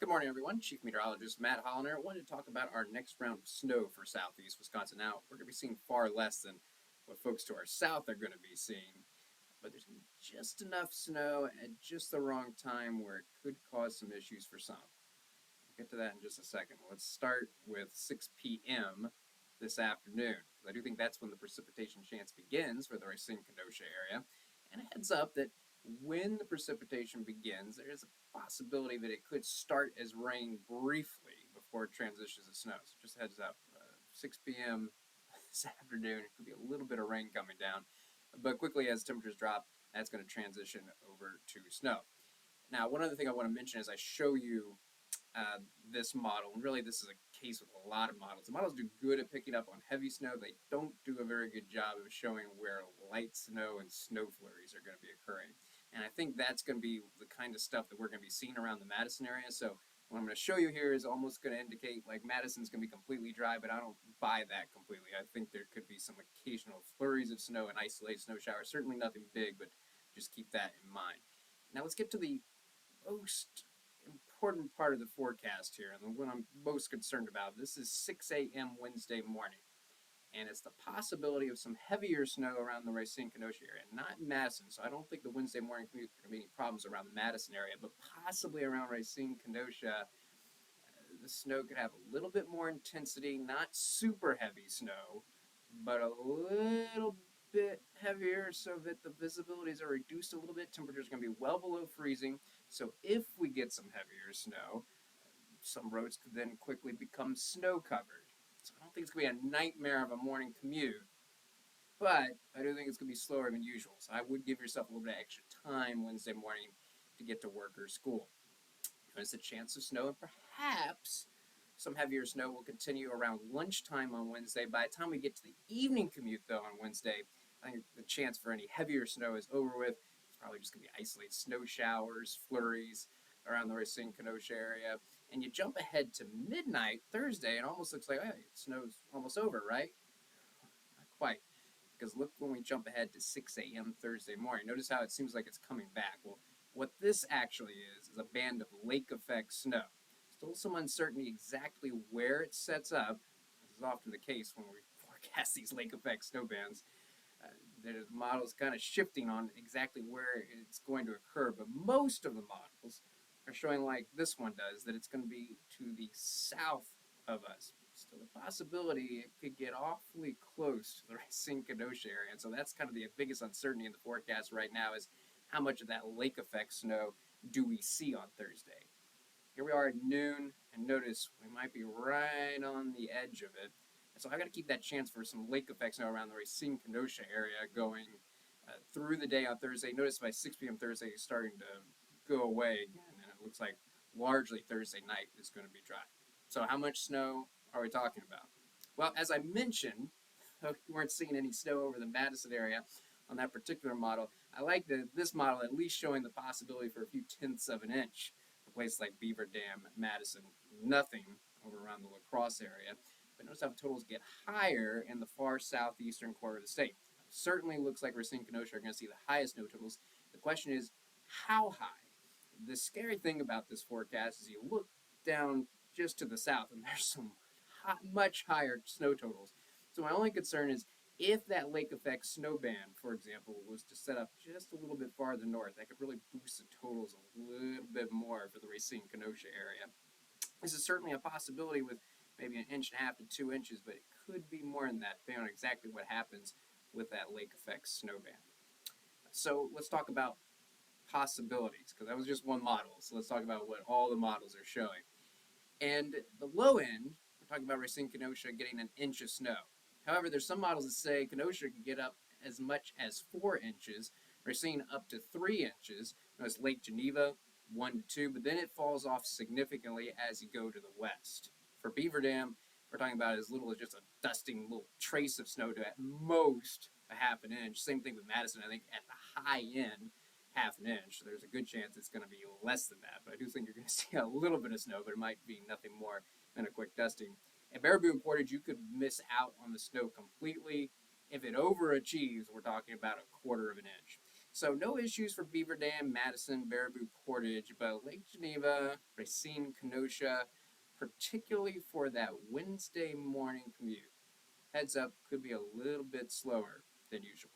Good morning, everyone. Chief Meteorologist Matt Holiner. I wanted to talk about our next round of snow for southeast Wisconsin. Now, we're going to be seeing far less than what folks to our south are going to be seeing, but there's going to be just enough snow at just the wrong time where it could cause some issues for some. We'll get to that in just a second. Let's start with 6 p.m. this afternoon. I do think that's when the precipitation chance begins for the Racine-Kenosha area. And a heads up that when the precipitation begins, there is a possibility that it could start as rain briefly before it transitions to snow. So just heads up, 6 p.m. this afternoon, it could be a little bit of rain coming down. But quickly as temperatures drop, that's going to transition over to snow. Now, one other thing I want to mention is I show you this model, and really this is a case with a lot of models. The models do good at picking up on heavy snow. They don't do a very good job of showing where light snow and snow flurries are going to be occurring. And I think that's going to be the kind of stuff that we're going to be seeing around the Madison area. So what I'm going to show you here is almost going to indicate like Madison's going to be completely dry, but I don't buy that completely. I think there could be some occasional flurries of snow and isolated snow showers. Certainly nothing big, but just keep that in mind. Now let's get to the most important part of the forecast here, and the one I'm most concerned about. This is 6 a.m. Wednesday morning, and it's the possibility of some heavier snow around the Racine-Kenosha area, not Madison, so I don't think the Wednesday morning commute are going to be any problems around the Madison area, but possibly around Racine-Kenosha, the snow could have a little bit more intensity, not super heavy snow, but a little bit heavier so that the visibilities are reduced a little bit. Temperatures are going to be well below freezing. So if we get some heavier snow, some roads could then quickly become snow covered. So I don't think it's going to be a nightmare of a morning commute, but I do think it's going to be slower than usual. So I would give yourself a little bit of extra time Wednesday morning to get to work or school. There's a chance of snow, and perhaps some heavier snow will continue around lunchtime on Wednesday. By the time we get to the evening commute, though, on Wednesday, I think the chance for any heavier snow is over with. It's probably just going to be isolated snow showers, flurries around the Racine-Kenosha area. And you jump ahead to midnight Thursday, and it almost looks like, hey, snow's almost over, right? Not quite. Because look when we jump ahead to 6 a.m. Thursday morning. Notice how it seems like it's coming back. Well, what this actually is a band of lake effect snow. Still some uncertainty exactly where it sets up. This is often the case when we forecast these lake effect snow bands. The model's kind of shifting on exactly where it's going to occur, but most of the models are showing, like this one does, that it's going to be to the south of us. Still a possibility it could get awfully close to the Racine-Kenosha area, and so that's kind of the biggest uncertainty in the forecast right now is how much of that lake effect snow do we see on Thursday. Here we are at noon, and notice we might be right on the edge of it. And so I got to keep that chance for some lake effect snow around the Racine-Kenosha area going through the day on Thursday. Notice by 6 p.m. Thursday it's starting to go away again, and it looks like largely Thursday night is going to be dry. So how much snow are we talking about? Well, as I mentioned, we weren't seeing any snow over the Madison area on that particular model. I like this model at least showing the possibility for a few tenths of an inch. A place like Beaver-Dam, Madison, nothing over around the La Crosse area. But notice how the totals get higher in the far southeastern quarter of the state. It certainly looks like Racine-Kenosha are going to see the highest snow totals. The question is, how high? The scary thing about this forecast is you look down just to the south, and there's some much higher snow totals. So my only concern is if that lake effect snow band, for example, was to set up just a little bit farther north, that could really boost the totals a little bit more for the Racine-Kenosha area. This is certainly a possibility with maybe 1.5 inches to 2 inches, but it could be more than that, depending on exactly what happens with that lake effect snow band. So let's talk about possibilities, because that was just one model. So let's talk about what all the models are showing. And the low end, we're talking about Racine-Kenosha getting 1 inch of snow. However, there's some models that say Kenosha can get up as much as 4 inches. Racine up to 3 inches. Notice Lake-Geneva, 1 to 2, but then it falls off significantly as you go to the west. For Beaver-Dam, we're talking about as little as just a dusting little trace of snow to at most a 1/2 inch. Same thing with Madison, I think at the high end, 1/2 inch. So there's a good chance it's going to be less than that, but I do think you're going to see a little bit of snow, but it might be nothing more than a quick dusting. At Baraboo and Portage, you could miss out on the snow completely. If it overachieves, we're talking about 1/4 inch. So no issues for Beaver Dam, Madison, Baraboo, Portage, but Lake Geneva, Racine, Kenosha, particularly for that Wednesday morning commute. Heads up, could be a little bit slower than usual.